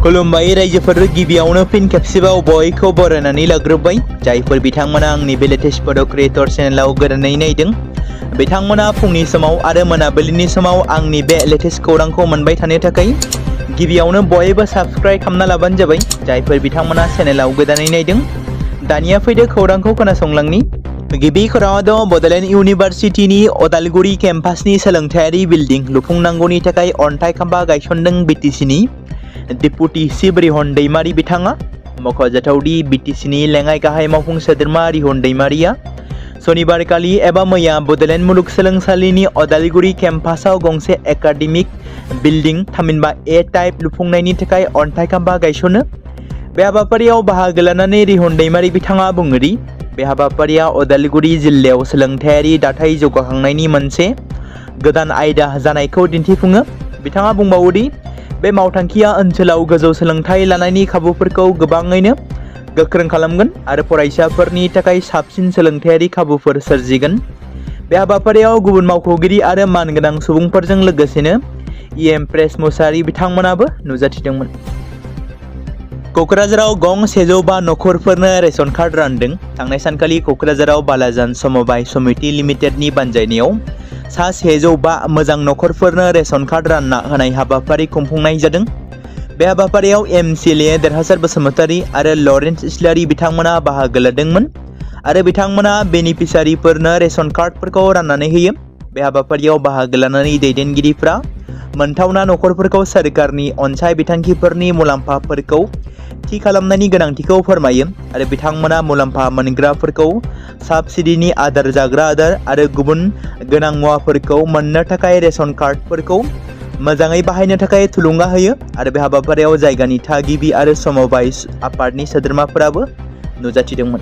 खुलुमबाय रायजोफोर गिबियावनो फिन खेबसेबाव बयखौ बरायनानै लाग्रोबाय जायफोर बिथांमोना आंनि बे लेटेस्ट बड' क्रिएटर चेनेलाव गोदानै नायदों बिथांमोना फुंनि समाव आरो मोनाबिलिनि समाव आंनि बे लेटेस्ट खौरांखौ मोनबाय थानो थाखाय गिबियावनो बयबो साबस्क्राइब खालामना लाबानो जाबाय जायफोर बिथांमोना चेनेलाव गोदानै नायदों दानिया फैदो खौरांखौ खोनासंलांनि गिबि खौराङाव दं बड'लेण्ड इउनिभारसिटिनि अदालगुरि केम्पासनि सोलोंथायारि बिल्डिं लुफुंनांगौनि थाखाय अन्थाइ खाम्फा गायसनदों बिटिसिनि डिपुटि चिफ रिहन दैमारी बिथाङा मख'जाथावदि बिटिसिनि लेङाइ गाहाय मावफुं सोद्रोमा रिहन दैमारीया शनिबारखालि एबा मैया बड'लेण्ड मुलुगसोलोंसालिनि अदालगुरि केम्पासाव गंसे एकाडेमिक बिल्डिं थामहिनबा ए टाइप लुफुंनायनि थाखाय अन्थाइ खाम्फा गायसनो बे हाबाफारियाव बाहागो लानानै रिहन दैमारी बिथाङा बुङोदि बे हाबाफारिया अदालगुरि जिल्लायाव सोलोंथायारि दाथाय जौगाखांनायनि मोनसे गोदान आयदा जानायखौ दिन्थिफुङो बिथाङा बुंबावोदि बे मावथांखिया ओनसोलाव गोजौ सोलोंथाइ लानायनि खाबुफोरखौ गोबाङैनो गोख्रों खालामगोन आरो फरायसाफोरनि थाखाय साबसिन सोलोंथायारि खाबुफोर सोरजिगोन बे हाबाफारियाव गुबुन मावख'गिरि आरो मानगोनां सुबुंफोरजों लोगोसेनो इएम प्रेस मुसाहारि बिथांमोनाबो नुजाथिदोंमोन क'क्राझाराव गं 105 नखरफोरनो रेशन कार्ड रानदों थांनाय सानखालि क'क्राझाराव बालाजान समबाय समिति लिमिटेडनि बानजायनायाव सा 105 मोजां नखरफोरनो रेशन कार्ड रानना होनाय हाबाफारि खुंफुंनाय जादों बे हाबाफारियाव एमसिएलए देरहासार बसुमतारी आरो लरेन्स इस्लारि बिथांमोना बाहागो लादोंमोन आरो बिथांमोना बेनिफिसारिफोरनो रेशन कार्डफोरखौ राननानै होयो बे हाबाफारियाव बाहागो लानानै दैदेनगिरिफ्रा मोनथावना नखरफोरखौ सोरखारनि अनसाय बिथांखिफोरनि मुलाम्फाफोरखौ थि खालामनायनि गोनांथिखौ फोरमायो आरो बिथांमोना मुलाम्फा मोनग्राफोरखौ साबसिडिनि आदार जाग्रा आदार आरो गुबुन गोनां मुवाफोरखौ मोननो थाखाय रेशन कार्डफोरखौ मोजाङै बाहायनो थाखाय थुलुंगा होयो आरो बे हाबाफारियाव जायगानि थागिबि आरो समबाय आफादनि सोद्रोमाफोराबो नुजाथिदोंमोन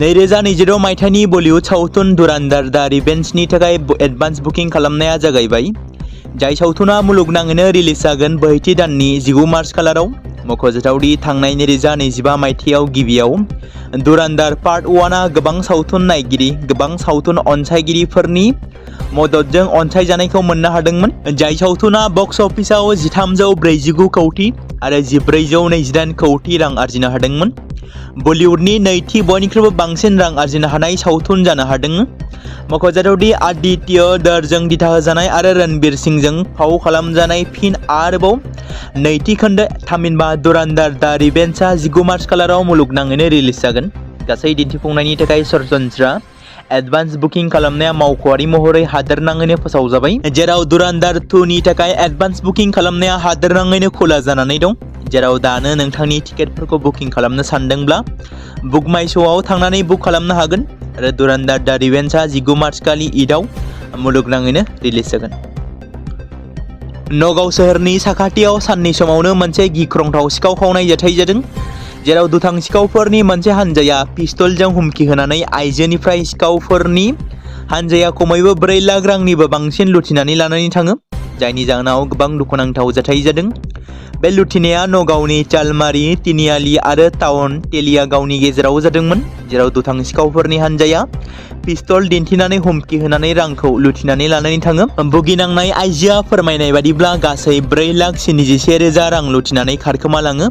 2026 मायथाइनि बलिउड सावथुन धुरन्धर दा रिवेंजनि थाखाय एडभान्स बुकिं खालामनाया जागायबाय जाय सावथुना मुलुगनाङैनो रिलिज जागोन बोहैथि दाननि 19 मार्च खालाराव मख'जाथावदि थांनाय 2025 मायथाइयाव गिबियाव धुरन्धर पार्ट 1आ गोबां सावथुन नायगिरि गोबां सावथुन अनसायगिरिफोरनि मददजों अनसायजानायखौ मोननो हादोंमोन जाय सावथुना बक्स अफिसाव 1349 कौटि आरो 1428 कौटि रां आरजिनो हादोंमोन बलिउडनि नैथि बयनिख्रुइबो बांसिन रां आरजिनो हानाय सावथुन जानो हादों मख'जाथावदि आदित्य दरजों दिथा होजानाय आरो रणबीर सिंहजों फाव खालामजानाय फिन आरोबाव नैथि खोन्दो थामहिनबा धुरन्धर दा रिवेंजआ 19 मार्च खालाराव मुलुगनाङैनो रिलिज जागोन गासै दिन्थिफुंनायनि थाखाय सरासनस्रा एडभान्स बुकिं खालामनाया मावख'आरि महरै हादोरनाङैनो फोसावजाबाय जेराव धुरन्धर 2 नि थाखाय एडभान्स बुकिं खालामनाया हादोरनाङैनो खुला जानानै दं जेराव दानो नोंथांनि टिकेटफोरखौ बुकिं खालामनो सानदोंब्ला बुक माइ श'आव थांनानै बुक खालामनो हागोन आरो धुरन्धर दा रिवेंजआ 19 मार्च खालि ईदआव मुलुगनाङैनो रिलिज जागोन नगाव सोहोरनि साखाथियाव साननि समावनो मोनसे गिख्रंथाव सिखाव खावनाय जाथाय जादों जेराव दुथां सिखावफोरनि मोनसे हानजाया पिस्तलजों हुमखि होनानै आइजोनिफ्राय सिखावफोरनि हानजाया खमैबो 4 लाख रांनिबो बांसिन लुथिनानै लानानै थाङो जायनि जाहोनाव गोबां दुखुनांथाव जाथाय जादों बे लुथिनाया नगावनि चालमारि तिनिआलि आरो टाउन तेलियागावनि गेजेराव जादोंमोन जेराव दुथां सिखावफोरनि हानजाया पिस्तल दिन्थिनानै हुमखि होनानै रांखौ लुथिनानै लानानै थाङो भुगिनांनाय आइजोआ फोरमायनाय बादिब्ला गासै 4,71,000 रां लुथिनानै खारखोमालाङो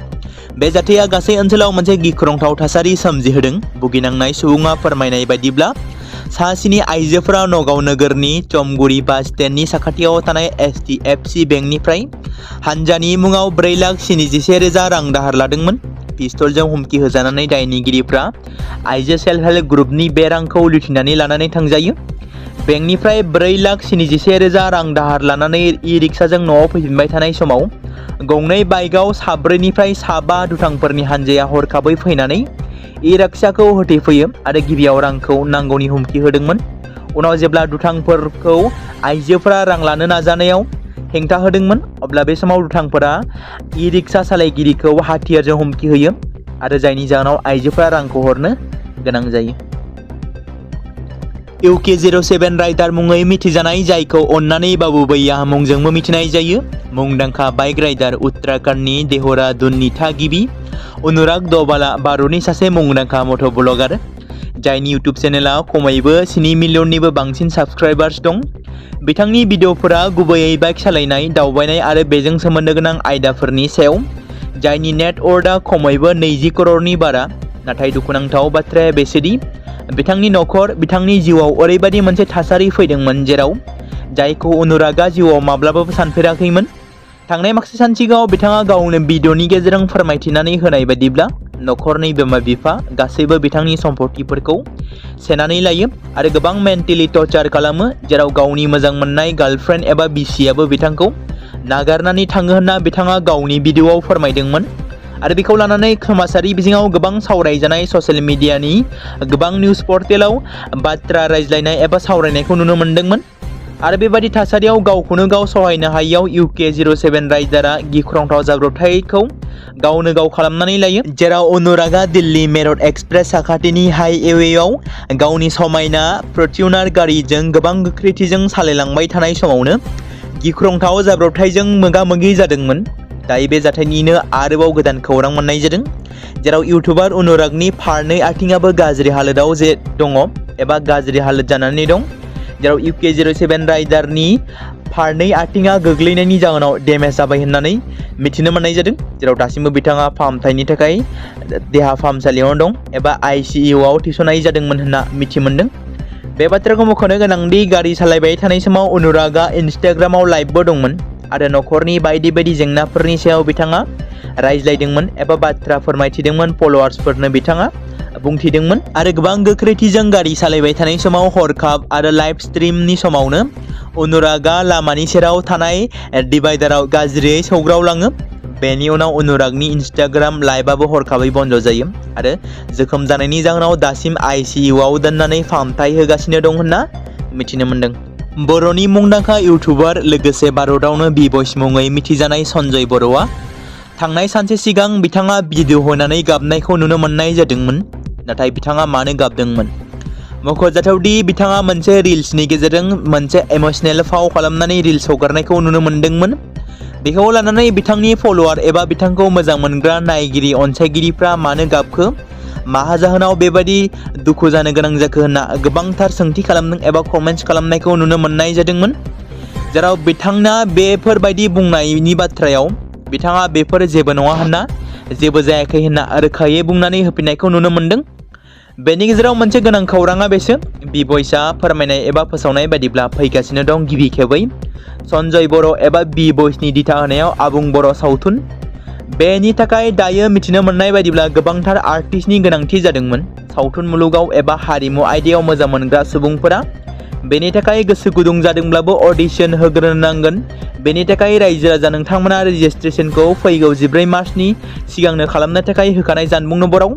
बे जाथाया गासै ओनसोलाव मोनसे गिख्रंथाव थासारि सोमजिहोदों भुगिनांनाय सुबुङा फोरमायनाय बादिब्ला सासिनि आइजोफोरा नगाव नोगोरनि चमगुरि बास स्टेन्डनि साखाथियाव थानाय HDFC बेंकनिफ्राय हानजानि मुङाव 4,71,000 रां दाहार लादोंमोन पिस्तलजों हुमखि होजानानै दायनिगिरिफ्रा आइजो सेल्फ हेल्प ग्रुपनि बे रांखौ लुथिनानै लानानै थांजायो बेंकनिफ्राय 4,71,000 रां दाहार लानानै इ-रिक्साजों न'आव फैफिनबाय थानाय समाव गंनै बाइकआव साब्रैनिफ्राय 5 दुथांफोरनि हानजाया हरखाबै फैनानै इ-रिक्साखौ होथेफैयो आरो गिबियाव रांखौ नांगौनि हुमखि होदोंमोन उनाव जेब्ला दुथांफोरखौ आइजोफोरा रां लानो नाजानायाव हेंथा होदोंमोन अब्ला बे समाव दुथांफोरा इ-रिक्सा सालायगिरिखौ हाथियारजों हुमखि होयो आरो जायनि जाहोनाव आइजोफोरा रांखौ हरनो गोनां जायो UK07 राइडार मुङै मिथिजानाय जायखौ अन्नानै बाबु बैया मुंजोंबो मिथिनाय जायो मुंदांखा बाइक राइडार उत्तराखंडनि देहरादूननि थागिबि अनुराग दबाला भारतनि सासे मुंदांखा मट' ब्लगार जायनि YouTube चेनेला खमैबो 7 मिलियननिबो बांसिन साबस्क्राइबार्स दं। बिथांनि भिडिअफोरा गुबैयै बाइक सालायनाय, दावबायनाय आरो बेजों सोमोन्दो गोनां आयदाफोरनि सायाव, जायनि नेट वर्था खमैबो 20 करोड़नि बारा। नाथाय दुखुनांथाव बाथ्राया बेसोदि बिथांनि नखर, बिथांनि जिउआव ओरैबायदि मोनसे थासारि फैदोंमोन जेराव जायखौ अनुरागा जिउआव माब्लाबाबो सानफेराखैमोन। थांनाय माखासे सान सिगाङाव बिथाङा गावनो भिडिअनि गेजेरजों फोरमायथिनानै होनाय बायदिब्ला नखरनि बिमा-बिफा गासैबो बिथांनि सम्पथिफोरखौ सेनानै लायो आरो गोबां मेन्टेलि टर्चार खालामो, जेराव गावनि मोजां मोननाय गार्लफ्रेन्ड एबा बिसियाबो बिथांखौ नागारनानै थाङो होनना बिथाङा गावनि भिडिअआव फोरमायदोंमोन। आरो बेखौ लानानै समाजारि बिजोङाव गोबां सावरायजानाय ससियेल मिडियानि गोबां निउज पर्टेलाव बाथ्रा रायज्लायनाय एबा सावरायनायखौ नुनो मोन्दोंमोन। आरो बेबादि थासारियाव गावखौनो गाव सहायनो हायैयाव UK07 राइडारआ गिख्रंथाव जाब्रबथायखौ गावनो गाव खालामनानै लायो, जेराव अनुरागा दिल्ली मेरठ एक्सप्रेस साखाथिनि हाइवेआव गावनि समायना फर्च्यूनार गारिजों गोबां गोख्रैथिजों सालायलांबाय थानाय समावनो गिख्रंथाव जाब्रबथायजों मोगा-मोगि जादोंमोन। दायो बे जाथायनिनो आरोबाव गोदान खौरां मोननाय जादों, जेराव इउटुबार अनुरागनि फारनै आथिङाबो गाज्रि हालोदाव दङ एबा गाज्रि हालोद जानानै दं, जेराव UK07 राइडारनि फारनै आथिङा गोग्लैनायनि जाहोनाव डेमेज जाबाय होननानै मिथिनो मोननाय जादों, जेराव दासिमबो बिथाङा फाहामथायनि थाखाय देहा फाहामसालियाव दं एबा ICUआव थिसननाय जादोंमोन होनना मिथि मोनदों। बे बाथ्राखौ मख'नो गोनांदि गारि सालायबाय थानाय समाव अनुरागा इन्स्टाग्रामाव लाइभबो दंमोन आरो नखरनि बायदि बायदि जेंनाफोरनि सायाव बिथाङा रायज्लायदोंमोन एबा बाथ्रा फोरमायथिदोंमोन। फलोवार्सफोरनो बिथाङा बुंथिदोंमोन आरो गोबां गोख्रैथिजों गारि सालायबाय थानाय समाव हरखाब आरो लाइभ स्ट्रिमनि समावनो अनुरागा लामानि सेराव थानाय डिभाइडाराव गाज्रियै सौग्रावलाङो। बेनि उनाव अनुरागनि इन्स्टाग्राम लाइभआबो हरखाबै बन्द जायो आरो जोखोम जानायनि जाहोनाव दासिम ICUआव दोननानै फाहामथाय होगासिनो दं होनना मिथिनो मोन्दों। बर'नि मुंदांखा इउटुबार लोगोसे भारतावनो बि-बयस मुङै मिथिजानाय सन्जय बर'आ थांनाय सानसे सिगां बिथाङा भिडिअ होनानै गाबनायखौ नुनो मोननाय जादोंमोन। नाथाय बिथाङा मानो गाबदोंमोन? मख'जाथावदि बिथाङा मोनसे रिल्सनि गेजेरजों मोनसे इमोसनेल फाव खालामनानै रिल्स हगारनायखौ नुनो मोन्दोंमोन। बेखौ लानानै बिथांनि फलोवार एबा बिथांखौ मोजां मोनग्रा नायगिरि अनसायगिरिफ्रा मानो गाबखो, मा जाहोनाव बेबायदि दुखु जानो गोनां जाखो होनना गोबांथार सोंथि खालामदों एबा कमेन्ट्स खालामनायखौ नुनो मोननाय जादोंमोन, जेराव बिथांना बेफोरबायदि बुंनायनि बाथ्रायाव बिथाङा बेफोर जेबो नङा होनना, जेबो जायाखै होनना रोखायै बुंनानै होफिननायखौ नुनो मोन्दों। बेनि गेजेराव मोनसे गोनां खौराङा बेसो, बि-बयसआ फोरमायनाय एबा फोसावनाय बायदिब्ला फैगासिनो दं गिबि खेबै सन्जय बर' एबा बि-बयसनि दिथा होनायाव आबुं बर' सावथुन। बेनि थाखाय दायो मिथिनो मोननाय बायदिब्ला गोबांथार आर्टिस्टनि गोनांथि जादोंमोन। सावथुन मुलुगाव एबा हारिमु आयदायाव मोजां मोनग्रा सुबुंफोरा बेनि थाखाय गोसो गुदुं जादोंब्लाबो अडिशन होग्रोनांगोन। बेनि थाखाय रायजो राजा नोंथांमोना रेजिस्ट्रेशनखौ फैगौ 14 मार्चनि सिगांनो खालामनो थाखाय होखानाय जानबुं नम्बराव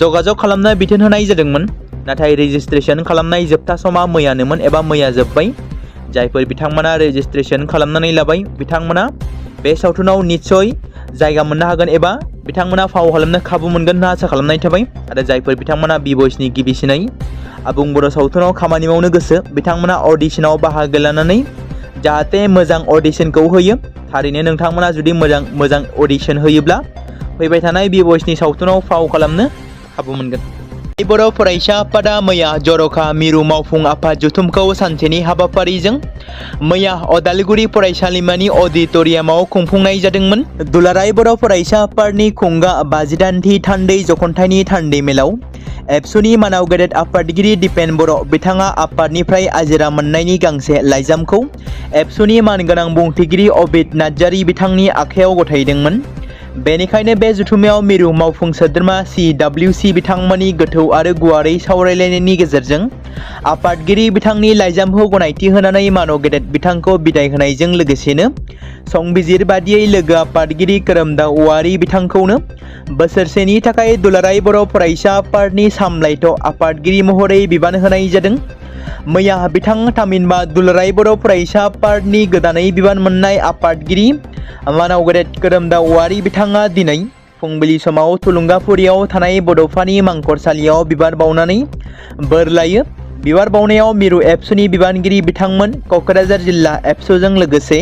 जगाजग खालामनो बिथोन होनाय जादोंमोन। नाथाय रेजिस्ट्रेशन खालामनाय जोबथा समा मैयानोमोन एबा मैया जोब्बाय। जायफोर बिथांमोना रेजिस्ट्रेशन खालामनानै लाबाय बिथांमोना बे सावथुनाव निस्सय जायगा मोननो हागोन एबा बिथांमोना फाव खालामनो खाबु मोनगोन होनना आसा खालामनाय थाबाय। आरो जायफोर बिथांमोना बि-बयसनि गिबिसिनै आबुं बर' सावथुनाव खामानि मावनो गोसो बिथांमोना अडिशनाव बाहागो लानानै जाहाथे मोजां अडिशनखौ होयो। थारैनो नोंथांमोना जुदि मोजां अडिशन होयोब्ला फैबाय थानाय बि-बयसनि सावथुनाव फाव खालामनो खाबु मोनगोन। बर' फरायसा आफादा मैया जर'खा मिरु मावफुं आफाद जथुमखौ सानसेनि हाबाफारिजों मैया अदालगुरि फरायसालिमानि अडिट'रियामाव खुंफुंनाय जादोंमोन। दुलाराय बर' फरायसा आफादनि खुंगा 53थि थान्दै जखनथाइनि थान्दै मेलाव एबसुनि मानाव गेदेर आफादगिरि दिपेन बर' बिथाङा आफादनिफ्राय आजिरा मोननायनि गांसे लाइजामखौ एबसुनि मानगोनां बुंथिगिरि अबिद नार्जारि बिथांनि आखायाव गथायदोंमोन। बेनिखायनो बे जथुमायाव मिरु मावफुं सोद्रोमा CWC बिथांमोननि गोथौ आरो गुवारै सावरायलायनायनि गेजेरजों आफादगिरि बिथांनि लाइजामखौ गनायथि होनानै मानव गेदेर बिथांखौ बिदाय होनायजों लोगोसेनो संबिजिर बादियै लोगो आफादगिरि खोरोमदाव औवारि बिथांखौनो बोसोरसेनि थाखाय दुलाराय बर' फरायसा आफादनि सामलायथ' आफादगिरि महरै बिबान होनाय जादों। मैया बिथां थामहिनबा दुलाराय बर' फरायसा आफादनि गोदानै बिबान मोननाय आफादगिरि मानाव गेदेर खोरोमदाव औवारि बिथाङा दिनै फुंबिलि समाव थुलुंगाफुरियाव थानाय बड'फानि मांखरसालियाव बिबार बावनानै बोर लायो। बिबार बावनायाव मिरु एबसुनि बिबानगिरि बिथांमोन क'क्राझार जिल्ला एबसुजों लोगोसे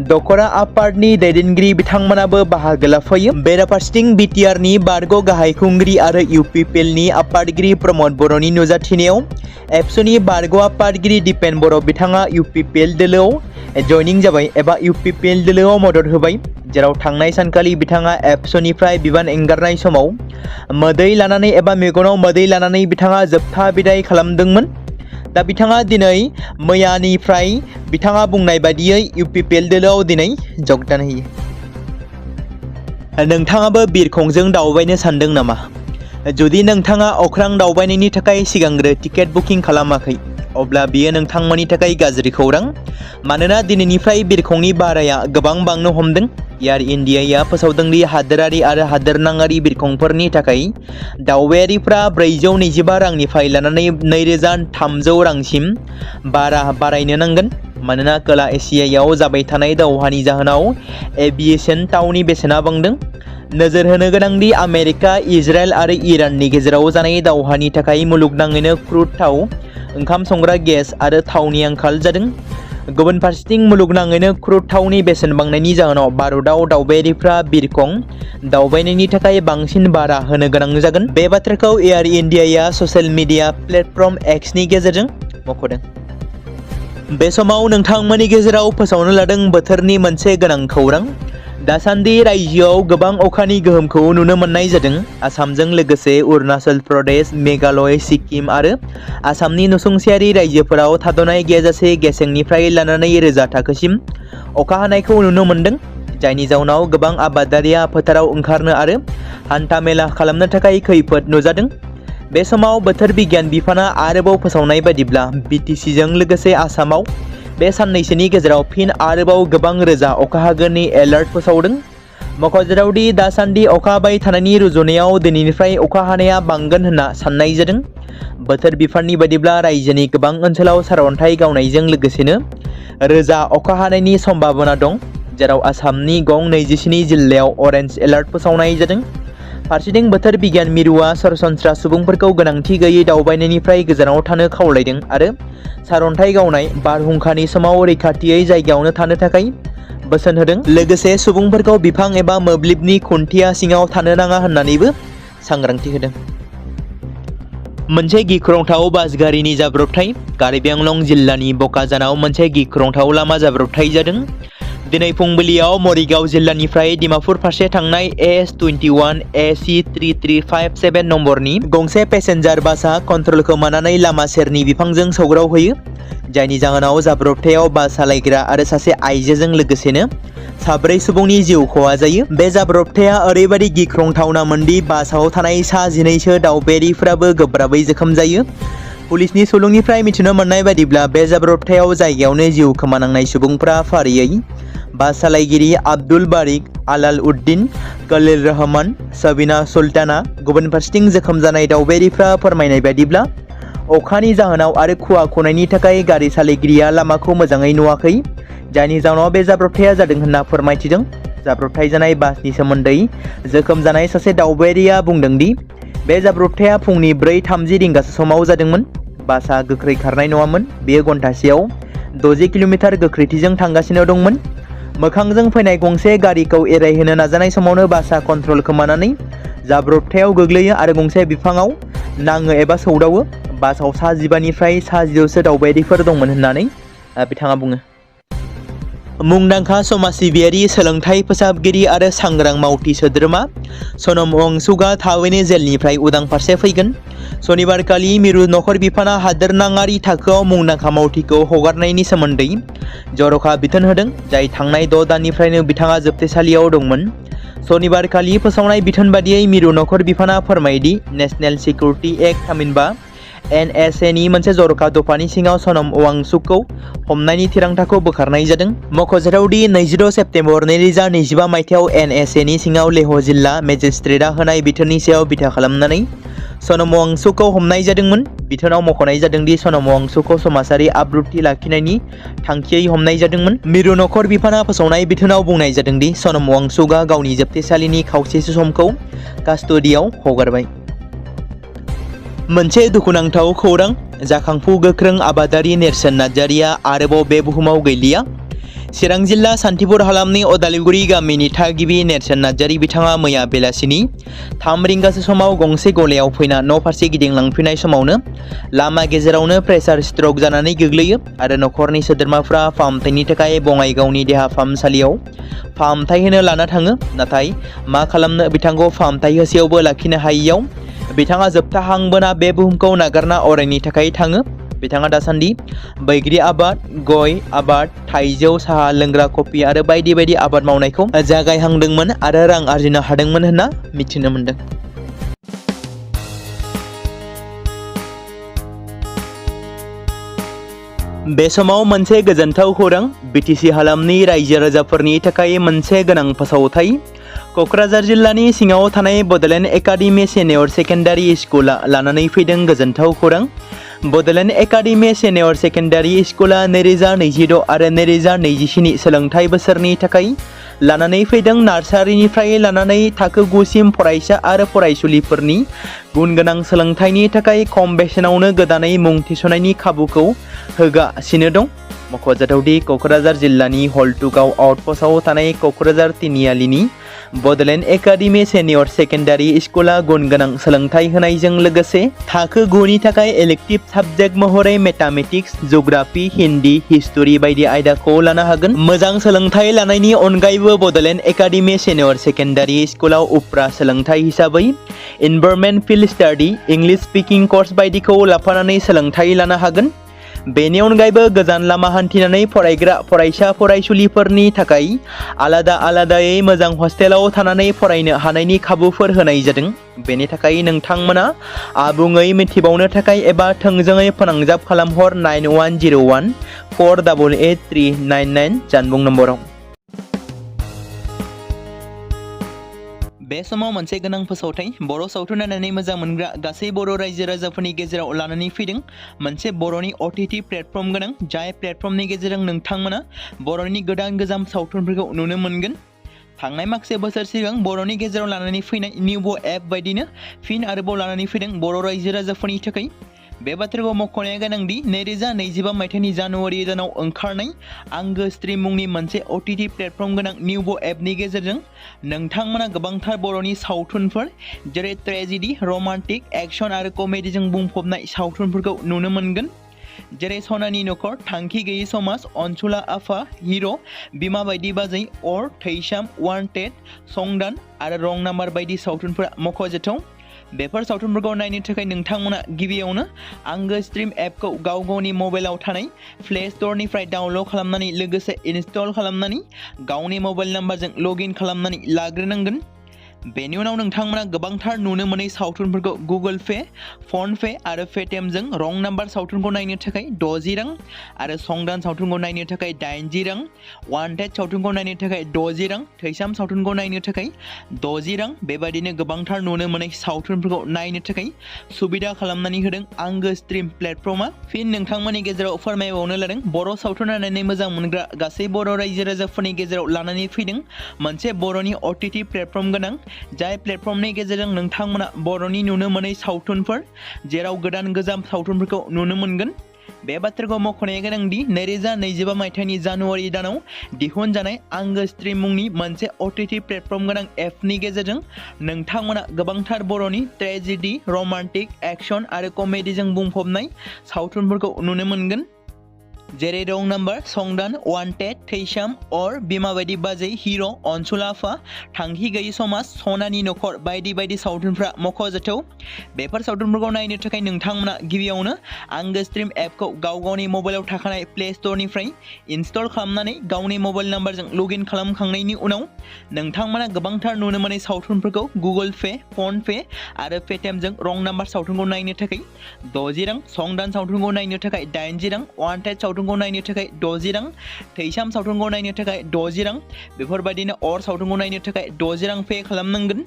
दखरा आफादनि दैदेनगिरि बिथांमोनाबो बाहागो लाफैयो। बेराफारसेथिं बिटिआरनि बारग' गाहाय खुंगिरि आरो इउपिपिएलनि आफादगिरि प्रमद बर'नि नुजाथिनायाव एबसुनि बारग' आफादगिरि दिपेन बर' बिथाङा इउपिपिएल दोलोआव जयनिं जाबाय एबा इउपिपिएल दोलोआव मदद होबाय, जेराव थांनाय सानखालि बिथाङा एबसुनिफ्राय बिबान एंगारनाय समाव मोदै लानानै एबा मेगनाव मोदै लानानै बिथाङा जोबथा बिदाय खालामदोंमोन। दा बिथाङा दिनै मैयानिफ्राय बिथाङा बुंनाय बायदियै इउपिपिएल दोलोआव दिनै जगदान होयो। नोंथाङाबो बिरखंजों दावबायनो सानदों नामा? जुदि नोंथाङा अख्रां दावबायनायनि थाखाय सिगांग्रो टिकेट बुकिं खालामाखै, अब्ला बियो नोंथांमोननि थाखाय गाज्रि खौरां, मानोना दिनैनिफ्राय बिरखंनि भाराया गोबां बांनो हमदों। एयार इन्डियाया फोसावदों दि हादोरारि आरो हादोरनाङारि बिरखंफोरनि थाखाय दावबायारिफ्रा 425 रांनिफ्राय लानानै 2300 रांसिम भारा बारायनो नांगोन, मानोना खोला एसियायाव जाबाय थानाय दावहानि जाहोनाव एभिएशन थावनि बेसेना बांदों। नोजोर होनो गोनांदि आमेरिका, इजराइल आरो इराननि गेजेराव जानाय दावहानि थाखाय मुलुगनाङैनो क्रुड थाव, ओंखाम संग्रा गेस आरो थावनि आंखाल जादों। गुबुन फारसेथिं मुलुगनाङैनो क्रुड थावनि बेसेन बांनायनि जाहोनाव भारतआव दावबायारिफ्रा बिरखं दावबायनायनि थाखाय बांसिन भारा होनो गोनां जागोन। बे बाथ्राखौ एयार इन्डियाया ससियेल मिडिया प्लेटफर्म एक्सनि गेजेरजों मख'दों। बे समाव नोंथांमोननि गेजेराव फोसावनो लादों बोथोरनि मोनसे गोनां खौरां। दासान्दि रायजोआव गोबां अखानि गोहोमखौ नुनो मोननाय जादों। आसामजों लोगोसे अरुणाचल प्रदेश, मेघालय, सिक्किम आरो आसामनि नसुंसेयारि रायजोफोराव थाद'नाय गैयाजासे गेसेंनिफ्राय लानानै रोजा थाखोसिम अखा हानायखौ नुनो मोनदों, जायनि जाउनाव गोबां आबादारिया फोथाराव ओंखारनो आरो हान्था-मेला खालामनो थाखाय खैफोद नुजादों। बे समाव बोथोर बिगियान बिफाना आरोबाव फोसावनाय बायदिब्ला बिटिसिजों लोगोसे आसामाव बे साननैसोनि गेजेराव फिन आरोबाव गोबां रोजा अखा हागोननि एलार्ट फोसावदों। मख'जाथावदि दासान्दि अखा हाबाय थानायनि रुजुनायाव दिनैनिफ्राय अखा हानाया बांगोन होनना साननाय जादों। बोथोर बिफाननि बायदिब्ला रायजोनि गोबां ओनसोलाव सारअन्थाइ गावनायजों लोगोसेनो रोजा अखा हानायनि सम्भाबना दं, जेराव आसामनि गं 27 जिल्लायाव अरेन्ज एलार्ट फोसावनाय जादों। फारसेथिं बोथोर बिगियान मिरुआ सरासनस्रा सुबुंफोरखौ गोनांथि गैयै दावबायनायनिफ्राय गोजानाव थानो खावलायदों आरो सारअन्थाइ गावनाय, बारहुंखानि समाव रैखाथियै जायगायावनो थानो थाखाय बोसोन होदों। लोगोसे सुबुंफोरखौ बिफां एबा मोब्लिबनि खुन्थिया सिङाव थानो नाङा होननानैबो सांग्रांथि होदों। मोनसे गिख्रंथाव बास गारिनि जाब्रबथाय। कार्बि आंलं जिल्लानि बकाजानाव मोनसे गिख्रंथाव लामा जाब्रबथाय जादों। दिनै फुंबिलियाव मरिगाव जिल्लानिफ्राय डिमापुर फारसे थांनाय AS21 AC 3357 नम्बरनि गंसे पेसेन्जार बासआ कन्ट्रल खोमानानै लामा सेरनि बिफांजों सौग्रावहैयो, जायनि जाहोनाव जाब्रबथायाव बास सालायग्रा आरो सासे आइजोजों लोगोसेनो 4 सुबुंनि जिउ खहा जायो। बे जाब्रबथाया ओरैबायदि गिख्रंथावनामोनदि बासाव थानाय सा 12 दावबायारिफ्राबो गोब्राबै जोखोम जायो। पुलिसनि सुलुंनिफ्राय मिथिनो मोननाय बायदिब्ला बे जाब्रबथायाव जायगायावनो जिउ खोमानांनाय सुबुंफ्रा फारियै बास सालायगिरि आब्दुल बारिक, आलाल उद्दीन, खलील रहमान, सबिना सुल्ताना। गुबुन फारसेथिं जोखोम जानाय दावबायारिफ्रा फोरमायनाय बायदिब्ला अखानि जाहोनाव आरो खुवा खुनायनि थाखाय गारि सालायगिरिया लामाखौ मोजाङै नुवाखै, जायनि जाहोनाव बे जाब्रबथाया जादों होनना फोरमायथिदों। जाब्रबथाय जानाय बासनि सोमोन्दै जोखोम जानाय सासे दावबायारिया बुंदों दि बे जाब्रबथाया फुंनि 4:30 रिंगासो समाव जादोंमोन। बासआ गोख्रै खारनाय नङामोन, बेयो घन्टासेयाव 60 किल'मिटार गोख्रैथिजों थांगासिनो दंमोन। मोखांजों फैनाय गंसे गारिखौ एरायहोनो नाजानाय समावनो बासआ कन्ट्रल खोमानानै जाब्रबथायाव गोग्लैयो आरो गंसे बिफाङाव नाङो एबा सौदावो। बासआव सा 15निफ्राय सा 16सो दावबायारिफोर दंमोन होननानै बिथाङा बुङो। मुंदांखा समाज सिबियारि, सोलोंथाइ फोसाबगिरि आरो सांग्रां मावथि सोद्रोमा सनम वांचुकआ थाबैनो जेलनिफ्राय उदां फारसे फैगोन। सनिबारखालि मिरु नखर बिफाना हादोरनाङारि थाखोआव मुंदांखा मावथिखौ हगारनायनि सोमोन्दै जर'खा बिथोन होदों, जाय थांनाय 6 दाननिफ्रायनो बिथाङा जोबथेसालियाव दंमोन। सनिबारखालि फोसावनाय बिथोन बादियै मिरु नखर बिफाना फोरमायदि नेशनेल सिकिउरिटि एक्ट थामहिनबा NSAनि मोनसे जर'खा दफानि सिङाव सनम वांचुकखौ हमनायनि थिरांथाखौ बोखारनाय जादों। मख'जाथावदि 26 सेप्तेम्बर 2025 मायथाइयाव NSAनि सिङाव लेह जिल्ला मेजिस्ट्रेटआ होनाय बिथोननि सायाव बिथा खालामनानै सनम वांचुकखौ हमनाय जादोंमोन। बिथोनाव मख'नाय जादों दि सनम वांचुकखौ समाजारि आब्रुथि लाखिनायनि थांखियै हमनाय जादोंमोन। मिरु नखर बिफाना फोसावनाय बिथोनाव बुंनाय जादों दि सनम वांचुकआ गावनि जोबथेसालिनि खावसेसो समखौ कास्टडियाव हगारबाय। मोनसे दुखुनांथाव खौरां, जाखांफु गोख्रों आबादारि नेरसोन नार्जारिया आरोबाव बे बुहुमाव गैलिया। चिरां जिल्ला सान्थिपुर हालामनि अदालगुरि गामिनि थागिबि नेरसोन नार्जारि बिथाङा मैया बेलासिनि 3 रिंगासो समाव गंसे गलायाव फैना न' फारसे गिदिंलांफिननाय समावनो लामा गेजेरावनो प्रेसार स्ट्रक जानानै गोग्लैयो आरो नखरनि सोद्रोमाफ्रा फाहामथायनि थाखाय बङाइगावनि देहा फाहामसालियाव फाहामथाय होनो लाना थाङो। नाथाय मा खालामनो, बिथांखौ फाहामथाय होसेयावबो लाखिनो हायैयाव बिथाङा जोबथा हां बोना बे बुहुमखौ नागारना अरायनि थाखाय थाङो। बिथाङा दासान्दि बैग्रि आबाद, गय आबाद, थाइजौ, साहा, लोंग्रा कफि आरो बायदि बायदि आबाद मावनायखौ जागायहांदोंमोन आरो रां आरजिनो हादोंमोन होनना मिथिनो मोन्दों। बे समाव मोनसे गोजोनथाव खौरां, बिटिसि हालामनि रायजो राजाफोरनि थाखाय मोनसे गोनां फोसावथाय। क'क्राझार जिल्लानि सिङाव थानाय बड'लेण्ड एकाडेमि सिनियर सेकेन्डारि स्कुला लानानै फैदों गोजोनथाव खौरां। बड'लेण्ड एकाडेमि सिनियर सेकेन्डारि स्कुला 2026 आरो 2027 सोलोंथाइ बोसोरनि थाखाय लानानै फैदों नार्सारिनिफ्राय लानानै थाखो 9 सिम फरायसा आरो फरायसुलिफोरनि गुनगोनां सोलोंथाइनि थाखाय खम बेसेनावनो गोदानै मुं थिसननायनि खाबुखौ होगासिनो दं। मख'जाथावदि क'क्राझार जिल्लानि हल्टुगाव आउटपस्टआव थानाय क'क्राझार तिनिआलिनि बड'लेण्ड एकाडेमि सिनियर सेकेन्डारि स्कुला गुनगोनां सोलोंथाइ होनायजों लोगोसे थाखो 9 नि थाखाय इलेक्टिभ साबजेक्ट महरै मेथामेटिक्स, जिअ'ग्राफि, हिन्दी, हिस्टरि बायदि आयदाखौ लानो हागोन। मोजां सोलोंथाइ लानायनि अनगायैबो बड'लेण्ड एकाडेमि सिनियर सेकेन्डारि स्कुलाव उफ्रा सोलोंथाइ हिसाबै environment field study, English speaking course बायदिखौ लाफानानै सोलोंथाइ लानो हागोन। बेनि अनगायैबो गोजान लामा हान्थिनानै फरायग्रा फरायसा फरायसुलिफोरनि थाखाय आलादा आलादायै मोजां हस्टेलाव थानानै फरायनो हानायनि खाबुफोर होनाय जादों। बेनि थाखाय नोंथांमोना आबुङै मिथिबावनो थाखाय एबा थोंजोङै फोनांजाब खालामहर 9101 488 399 जानबुं नम्बराव। बे समाव मोनसे गोनां फोसावथाय, बर' सावथुन नायनानै मोजां मोनग्रा गासै बर' रायजो राजाफोरनि गेजेराव लानानै फैदों मोनसे बर'नि OTT प्लेटफर्म गोनां, जाय प्लेटफर्मनि गेजेरजों नोंथांमोना बर'नि गोदान गोजाम सावथुनफोरखौ नुनो मोनगोन। थांनाय माखासे बोसोर सिगां बर'नि गेजेराव लानानै फैनाय निउबो एप बायदिनो फिन आरोबाव लानानै फैदों बर' रायजो राजाफोरनि थाखाय। बे बाथ्राखौ मख'नाया गोनांदि 2025 मायथाइनि जानुवारि दानाव ओंखारनाय आंगो स्ट्रिम मुंनि मोनसे OTT प्लेटफर्म गोनां निउबो एपनि गेजेरजों नोंथांमोना गोबांथार बर'नि सावथुनफोर जेरै ट्रेजेडि, रमान्टिक, एक्सन आरो कमेडिजों बुंफबनाय सावथुनफोरखौ नुनो मोनगोन। जेरै सनानि नखर, थांखि गैयै समाज, अनसुला आफा, हिर', बिमा बायदि बाजै, अर, थैसाम, वान्टेड, संदान आरो रं नाम्बार बायदि सावथुनफोरा मख'जाथाव। बेफोर सावथुनफोरखौ नायनो थाखाय नोंथांमोना गिबियावनो आंगो स्ट्रिम एपखौ गाव गावनि मबाइलाव थानाय प्ले स्ट'रनिफ्राय डाउनल'ड खालामनानै लोगोसे इनस्टल खालामनानै गावनि मबाइल नाम्बारजों लग इन खालामनानै लाग्रोनांगोन। बेनि उनाव नोंथांमोना गोबांथार नुनो मोनै सावथुनफोरखौ गुगोल पे, फन पे आरो पेटिएमजों रं नाम्बार सावथुनखौ नायनो थाखाय 60 रां आरो संदान सावथुनखौ नायनो थाखाय 80 रां, वान्टेड सावथुनखौ नायनो थाखाय 60 रां, थैसाम सावथुनखौ नायनो थाखाय 60 रां बेबायदिनो गोबांथार नुनो मोनै सावथुनफोरखौ नायनो थाखाय सुबिदा खालामनानै होदों आंगो स्ट्रिम प्लेटफर्मा। फिन नोंथांमोननि गेजेराव फोरमायबावनो लादों बर' सावथुन नायनानै मोजां मोनग्रा गासै बर' रायजो राजाफोरनि गेजेराव लानानै फैदों मोनसे बर'नि OTT प्लेटफर्म गोनां, जाय प्लेटफर्मनि गेजेरजों नोंथांमोना बर'नि नुनो मोनै सावथुनफोर जेराव गोदान गोजाम सावथुनफोरखौ नुनो मोनगोन। बे बाथ्राखौ मख'नाया गोनांदि 2025 मायथाइनि जानुवारि दानाव दिहुनजानाय आंगो स्ट्रिम मुंनि मोनसे OTT प्लेटफर्म गोनां एपनि गेजेरजों नोंथांमोना गोबांथार बर'नि ट्रेजेडि, रमान्टिक, एक्सन आरो कमेडिजों बुंफबनाय सावथुनफोरखौ नुनो मोनगोन। जेरै रं नाम्बार, संदान, वान्टेड, थैसाम, अर, बिमा बायदि बाजै, हिर', अनसुला आफा, थांखि गैयै समाज, सनानि नखर बायदि बायदि सावथुनफ्रा मख'जाथाव। बेफोर सावथुनफोरखौ नायनो थाखाय नोंथांमोना गिबियावनो आंगो स्ट्रिम एपखौ गाव गावनि मबाइलाव थाखानाय प्ले स्ट'रनिफ्राय इनस्टल खालामनानै गावनि मबाइल नाम्बारजों लग इन खालामखांनायनि उनाव नोंथांमोना गोबांथार नुनो मोनै सावथुनफोरखौ गुगोल पे, फन पे आरो पेटिएमजों रं नाम्बार सावथुनखौ नायनो थाखाय 60 रां, संदान सावथुनखौ नायनो थाखाय 80 रां, वान्टेड सावथुनखौ नायनो थाखाय 60 रां, थैसाम सावथुनखौ नायनो थाखाय 60 रां बेफोरबायदिनो अर सावथुनखौ नायनो थाखाय 60 रां पे खालामनांगोन।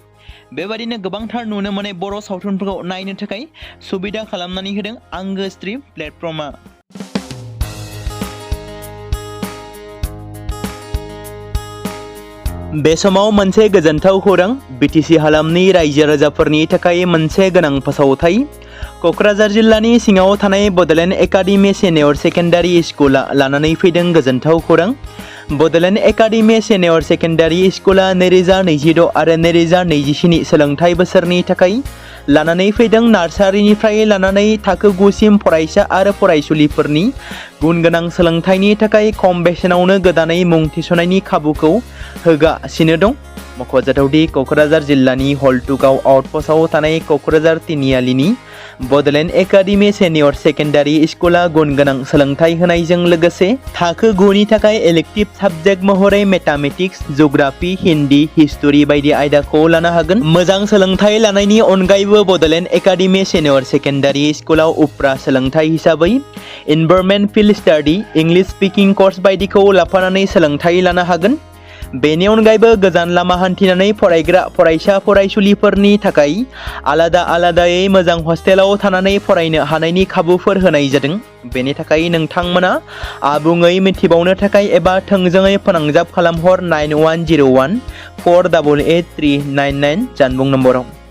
बेबायदिनो गोबांथार नुनो मोनै बर' सावथुनफोरखौ नायनो थाखाय सुबिदा खालामनानै होदों आंगो स्ट्रिम प्लेटफर्मा। बे समाव मोनसे गोजोनथाव खौरां, बिटिसि हालामनि रायजो राजाफोरनि थाखाय मोनसे गोनां फोसावथाय। क'क्राझार जिल्लानि सिङाव थानाय बड'लेण्ड एकाडेमि सिनियर सेकेन्डारि स्कुला लानानै फैदों गोजोनथाव खौरां। बड'लेण्ड एकाडेमि सिनियर सेकेन्डारि स्कुला 2026 आरो 2027 सोलोंथाइ बोसोरनि थाखाय लानानै फैदों नार्सारिनिफ्राय लानानै थाखो 9 सिम फरायसा आरो फरायसुलिफोरनि गुन गोनां सोलोंथाइनि थाखाय खम बेसेनावनो गोदानै मुं थिसननायनि खाबुखौ होगासिनो दं। मख'जाथावदि क'क्राझार जिल्लानि हल्टुगाव आउटपस्टआव थानाय क'क्राझार तिनिआलिनि बड'लेण्ड एकाडेमि सिनियर सेकेन्डारि स्कुला गुन गोनां सोलोंथाइ होनायजों लोगोसे थाखो 9 नि थाखाय इलेक्टिभ साबजेक्ट महरै मेथामेटिक्स, जिअ'ग्राफि, हिन्दी, हिस्टरि बायदि आयदाखौ लानो हागोन। मोजां सोलोंथाइ लानायनि अनगायैबो बड'लेण्ड एकाडेमि सिनियर सेकेन्डारि स्कुलाव उफ्रा सोलोंथाइ हिसाबै environment field study, English speaking course बायदिखौ लाफानानै सोलोंथाइ लानो हागोन। बेनि अनगायैबो गोजान लामा हान्थिनानै फरायग्रा फरायसा फरायसुलिफोरनि थाखाय आलादायै मोजां हस्टेलाव थानानै फरायनो हानायनि खाबुफोर होनाय जादों। बेनि थाखाय नोंथांमोना आबुङै मिथिबावनो थाखाय एबा थोंजोङै फोनांजाब खालामहर 9101 488 399 जानबुं नम्बराव।